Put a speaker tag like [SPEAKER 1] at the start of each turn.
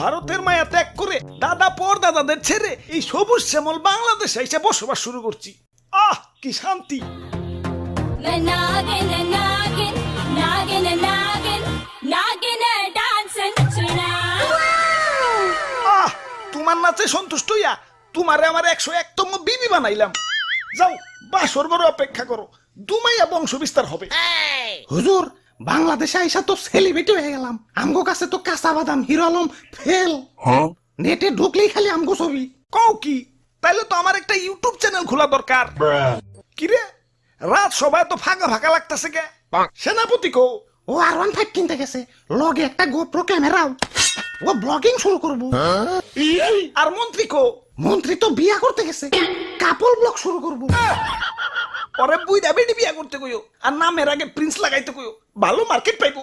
[SPEAKER 1] ভারতের মায়া ত্যাগ করে দাদা পর দাদাদের ছেড়ে এই সবুজ শ্যামল বাংলাদেশে এসে বসবাস শুরু করছি। আহ কি শান্তি।
[SPEAKER 2] Nagin, nagin, nagin, nagin, nagin, dancing tonight.
[SPEAKER 1] আহ তোমার নাচে সন্তুষ্ট হইয়া তোমারে আমার 101তম বিবি বানাইলাম। যাও বাসর ঘরে অপেক্ষা করো, দুমাইয়া বংশ বিস্তার হবে।
[SPEAKER 3] হুজুর, বাংলাদেশে আইসা তো সেলিব্রিটি হয়ে গেলাম। আমগো কাছে তো কাঁচা বাদাম হিরো আলম ফেল। নেটে ঢুকলেই খালি আমগো ছবি।
[SPEAKER 1] কও কি? তাইলে তো আমার একটা ইউটিউব চ্যানেল খোলা দরকার। কিরে রাত সবাই তো ফাঁকা ফাঁকা লাগতেছে কে? সেনাপতি কো?
[SPEAKER 3] ও R15 কিনতে গেছে, লগে একটা গোপ্রো ক্যামেরাও। ও ব্লগিং শুরু করবো।
[SPEAKER 1] আর মন্ত্রী কো?
[SPEAKER 3] মন্ত্রী তো বিয়া করতে গেছে, কাপল ব্লগ শুরু করবো।
[SPEAKER 1] পরে বুইড়া বেডি বিয়া করতে কইও, আর নামের আগে প্রিন্স লাগাইতে কইও, ভালো মার্কেট পাইবো।